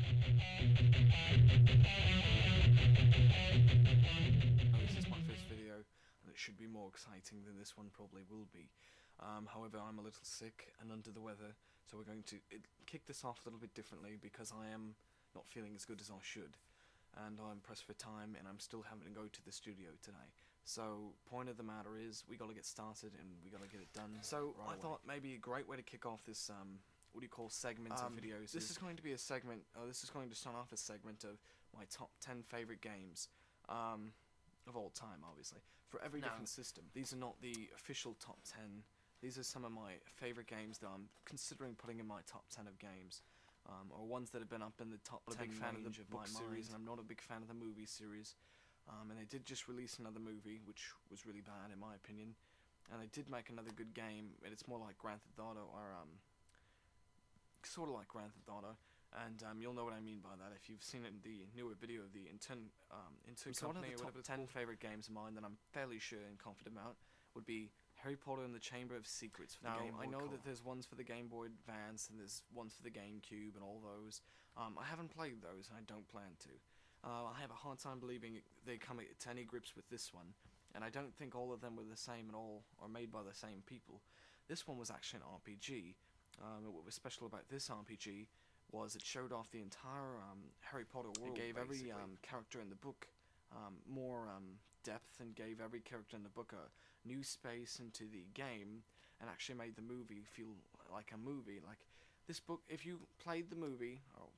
This is my first video, and it should be more exciting than this one probably will be. However, I'm a little sick and under the weather, so we're going to kick this off a little bit differently because I am not feeling as good as I should. And I'm pressed for time, and I'm still having to go to the studio today. So, point of the matter is, we gotta get started, and we gotta get it done. So, right I thought maybe a great way to kick off this, what do you call segments of videos? This is going to be a segment, this is going to start off a segment of my top 10 favorite games, of all time, obviously, for every different system. These are not the official top 10, these are some of my favorite games that I'm considering putting in my top 10 of games. Or ones that have been up in the top 10 range of my series, and I'm not a big fan of the movie series. And they did just release another movie, which was really bad in my opinion. And they did make another good game, and it's more like Grand Theft Auto, or sort of like Grand Theft Auto. And you'll know what I mean by that if you've seen it in the newer video of the Intern So one of the top 10 favorite games of mine that I'm fairly sure and confident about would be Harry Potter and the Chamber of Secrets for the Game Boy. Now, I know that there's ones for the Game Boy Advance and there's ones for the GameCube and all those. I haven't played those, and I don't plan to. I have a hard time believing they come to any grips with this one, and I don't think all of them were the same at all, or made by the same people. This one was actually an RPG. What was special about this RPG was it showed off the entire Harry Potter world. It gave every character in the book more depth, and gave every character in the book a new space into the game, and actually made the movie feel like a movie. Like this book, if you played the movie, oh,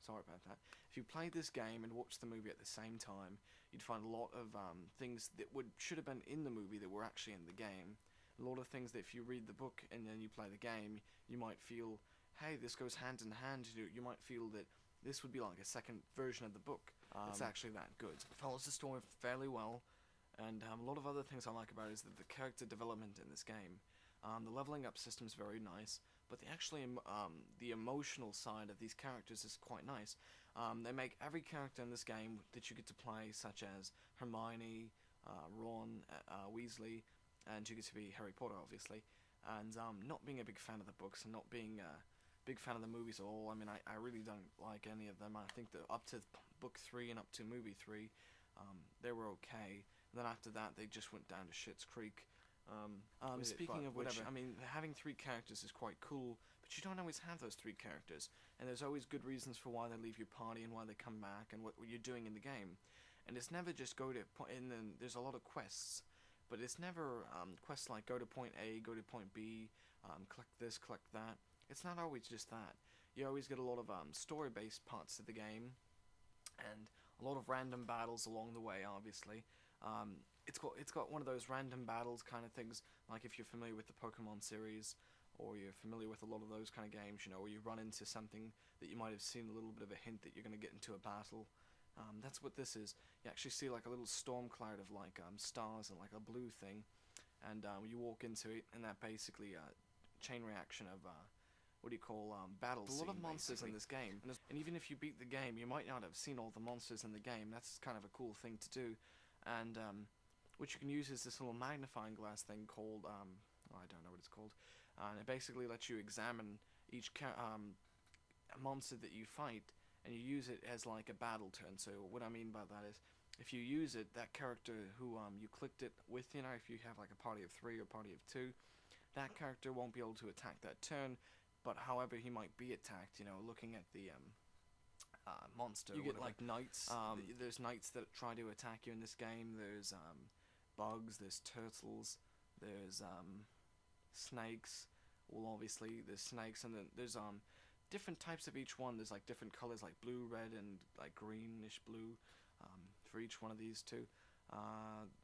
sorry about that, if you played this game and watched the movie at the same time, you'd find a lot of things that should have been in the movie that were actually in the game. A lot of things that if you read the book and then you play the game, you might feel, hey, this goes hand in hand. You might feel that this would be like a second version of the book. It's actually that good. It follows the story fairly well, and a lot of other things I like about it is that the character development in this game. The leveling up system is very nice, but the emotional side of these characters is quite nice. They make every character in this game that you get to play, such as Hermione, Ron, Weasley, and you get to be Harry Potter, obviously. And not being a big fan of the books, and not being big fan of the movies at all. I mean, I really don't like any of them. I think that up to book 3 and up to movie 3, they were okay. And then after that, they just went down to shit's creek. Speaking of which, I mean, having 3 characters is quite cool, but you don't always have those 3 characters. And there's always good reasons for why they leave your party and why they come back and what you're doing in the game. And it's never just go to and then there's a lot of quests. But it's never quests like go to point A, go to point B, collect this, collect that. It's not always just that. You always get a lot of story-based parts of the game, and a lot of random battles along the way. Obviously, it's got one of those random battles kind of things, like if you're familiar with the Pokemon series, or you're familiar with a lot of those kind of games, you know, where you run into something that you might have seen a little bit of a hint that you're going to get into a battle. That's what this is. You actually see like a little storm cloud of like stars and like a blue thing, and you walk into it, and that basically chain reaction of what do you call battle scene. A lot of monsters basically in this game, and even if you beat the game, you might not have seen all the monsters in the game. That's kind of a cool thing to do, and what you can use is this little magnifying glass thing called I don't know what it's called, and it basically lets you examine each monster that you fight, and you use it as like a battle turn. So what I mean by that is, if you use it, that character who you clicked it with, you know, if you have like a party of 3 or party of 2, that character won't be able to attack that turn, but however he might be attacked, you know, looking at the monster. You get like knights. There's knights that try to attack you in this game. There's bugs. There's turtles. There's snakes. Well, obviously there's snakes, and then there's different types of each one. There's like different colors, like blue, red, and like greenish blue for each one of these two.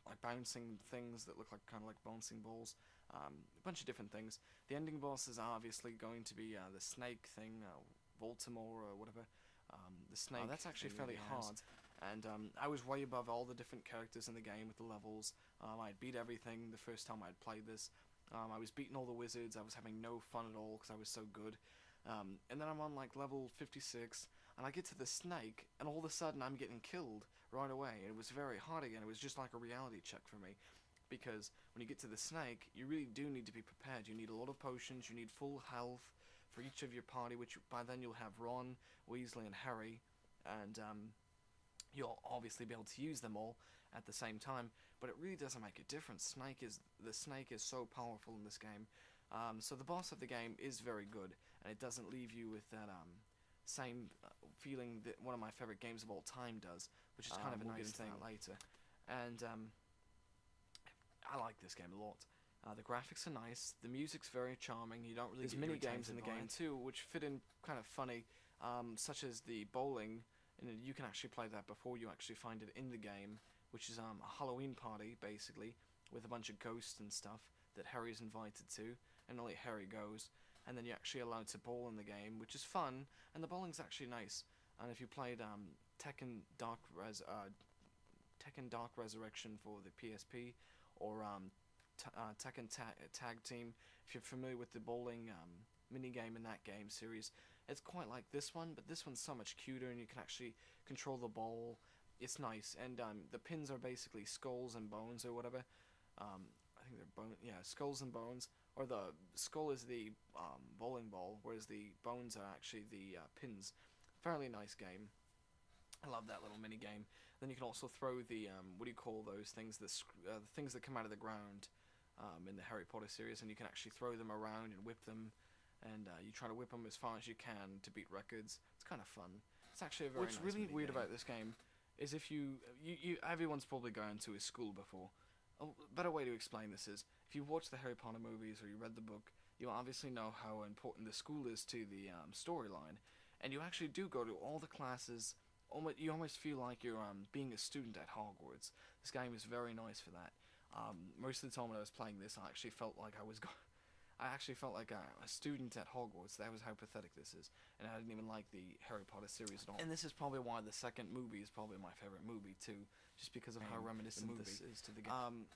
Like bouncing things that look like kind of like bouncing balls. A bunch of different things. The ending boss is obviously going to be the snake thing, Baltimore or whatever. The snake. That's actually fairly hard. And I was way above all the different characters in the game with the levels. I'd beat everything the first time I'd played this. I was beating all the wizards. I was having no fun at all because I was so good. And then I'm on like level 56, and I get to the snake, and all of a sudden I'm getting killed right away. And it was very hard again. It was just like a reality check for me. Because when you get to the snake, you really do need to be prepared. You need a lot of potions, you need full health for each of your party, which by then you'll have Ron, Weasley, and Harry, and you'll obviously be able to use them all at the same time. But it really doesn't make a difference. The snake is so powerful in this game. So the boss of the game is very good, and it doesn't leave you with that same feeling that one of my favorite games of all time does, which is kind of a nice thing later. And I like this game a lot. The graphics are nice, the music's very charming. You don't really. There's mini games in the game too, which fit in kind of funny, such as the bowling. And you can actually play that before you actually find it in the game, which is a Halloween party basically with a bunch of ghosts and stuff that Harry's invited to, and only Harry goes. And then you're actually allowed to bowl in the game, which is fun, and the bowling's actually nice. And if you played Tekken Dark Resurrection for the PSP, or Tekken Tag Team, if you're familiar with the bowling minigame in that game series, it's quite like this one, but this one's so much cuter, and you can actually control the ball. It's nice, and the pins are basically skulls and bones or whatever. I think they're skulls and bones. Or the skull is the bowling ball, whereas the bones are actually the pins. Fairly nice game. I love that little mini game. Then you can also throw the what do you call those things? The things that come out of the ground in the Harry Potter series, and you can actually throw them around and whip them, and you try to whip them as far as you can to beat records. It's kind of fun. It's actually a very nice really weird about this game is if you everyone's probably gone to his school before. A better way to explain this is, if you watch the Harry Potter movies or you read the book, you obviously know how important the school is to the storyline, and you actually do go to all the classes. You almost feel like you're being a student at Hogwarts. This game is very nice for that. Most of the time when I was playing this, I actually felt like a student at Hogwarts. That was how pathetic this is, and I didn't even like the Harry Potter series at all. And this is probably why the second movie is probably my favorite movie too, just because of how reminiscent this is to the game.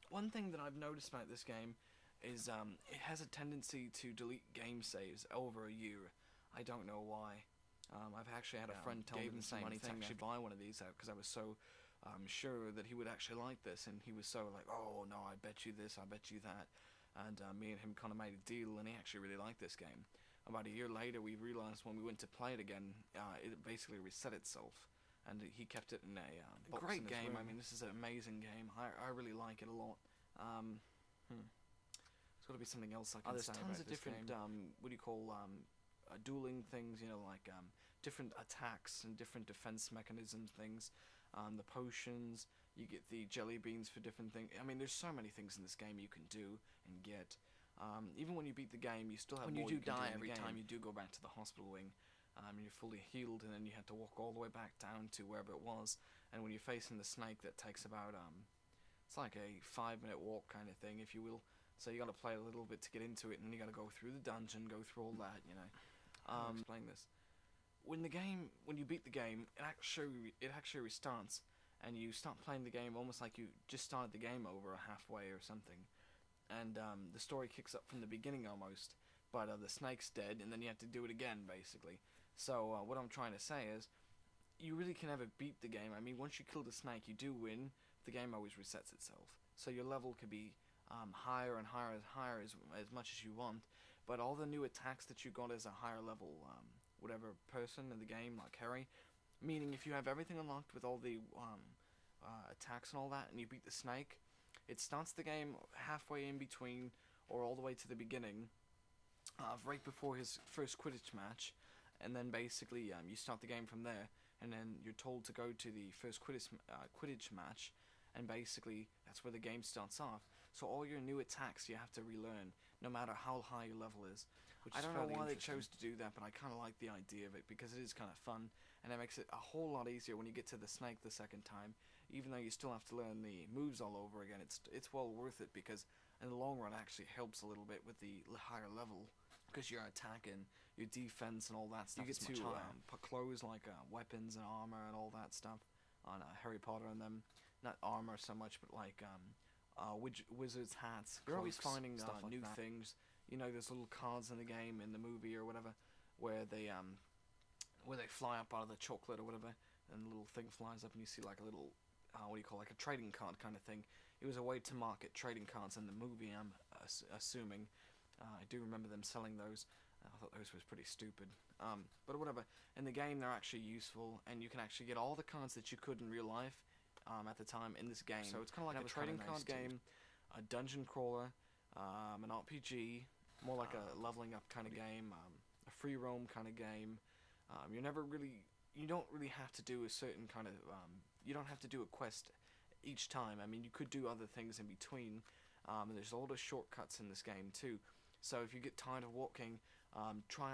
One thing that I've noticed about this game is it has a tendency to delete game saves over a year. I don't know why. I've actually had a friend tell me the same money to actually buy one of these out because I was so sure that he would actually like this, and he was so like, oh no, I bet you this, I bet you that. And me and him kind of made a deal, and he actually really liked this game. About a year later, we realized when we went to play it again, it basically reset itself, and he kept it in a box great in his game. Room. I mean, this is an amazing game. I really like it a lot. There's got to be something else I can say about this game. There's tons of different what do you call dueling things? You know, like different attacks and different defense mechanism things. The potions. You get the jelly beans for different things. I mean, there's so many things in this game you can do and get. Even when you beat the game, you still have more you do die every time you do go back to the hospital wing. You're fully healed, and then you have to walk all the way back down to wherever it was. And when you're facing the snake, that takes about it's like a 5-minute walk kind of thing, if you will. So you got to play a little bit to get into it, and then you got to go through the dungeon, go through all that, you know. Explain this. When you beat the game, it actually restarts. And you start playing the game almost like you just started the game over halfway or something. And the story kicks up from the beginning almost. But the snake's dead, and then you have to do it again, basically. So what I'm trying to say is, you really can never beat the game. I mean, once you kill the snake, you do win. The game always resets itself. So your level could be higher and higher as much as you want. But all the new attacks that you got as a higher level, whatever person in the game, like Harry, meaning if you have everything unlocked with all the attacks and all that, and you beat the snake, it starts the game halfway in between, or all the way to the beginning, right before his first Quidditch match, and then basically you start the game from there, and then you're told to go to the first Quidditch match, and basically that's where the game starts off. So all your new attacks you have to relearn, no matter how high your level is. I don't know why they chose to do that, but I kind of like the idea of it, because it is kind of fun, and it makes it a whole lot easier when you get to the snake the second time. Even though you still have to learn the moves all over again, it's well worth it, because in the long run it actually helps a little bit with the higher level, because your attack and your defense and all that stuff. You get to put clothes like weapons and armor and all that stuff on Harry Potter and them. Not armor so much, but like wizards' hats. You're always finding new things. You know, there's little cards in the game, in the movie or whatever, where they fly up out of the chocolate or whatever, and the little thing flies up, and you see like a little like a trading card kind of thing. It was a way to market trading cards in the movie, I'm assuming. I do remember them selling those. thought those was pretty stupid. But whatever. In the game, they're actually useful, and you can actually get all the cards that you could in real life at the time in this game. So it's kind of like a trading card game, a dungeon crawler, an RPG, more like a leveling up kind of game, a free roam kind of game. You don't really have to do a certain kind of, you don't have to do a quest each time. I mean, you could do other things in between. And there's a lot of shortcuts in this game too. So if you get tired of walking, try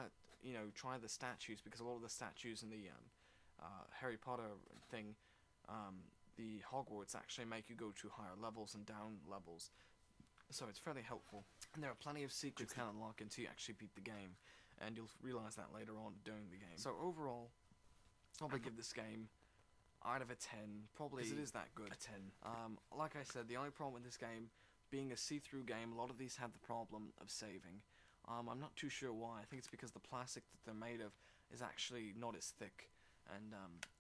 the statues, because a lot of the statues in the Harry Potter thing, the Hogwarts, actually make you go to higher levels and down levels. So it's fairly helpful. And there are plenty of secrets you can unlock until you actually beat the game, and you'll realize that later on during the game. So overall, I'll probably give this game out of a 10, probably, because it is that good, a 10. Like I said, the only problem with this game, being a see-through game, a lot of these have the problem of saving. I'm not too sure why. I think it's because the plastic that they're made of is actually not as thick. And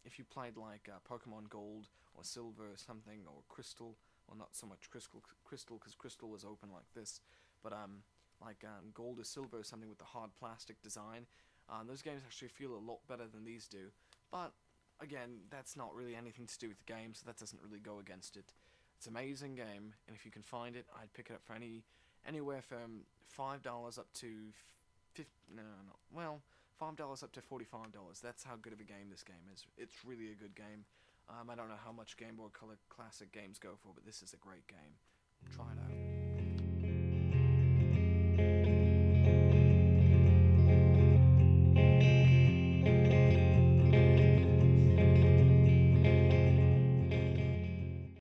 if you played like Pokemon Gold or Silver or something, or Crystal, well, not so much Crystal, because Crystal was open like this, but Gold or Silver or something with the hard plastic design, those games actually feel a lot better than these do. But again, that's not really anything to do with the game, so that doesn't really go against it. It's an amazing game, and if you can find it, I'd pick it up for anywhere from $5 up to $5 up to $45. That's how good of a game this game is. It's really a good game. I don't know how much Game Boy Color Classic games go for, but this is a great game.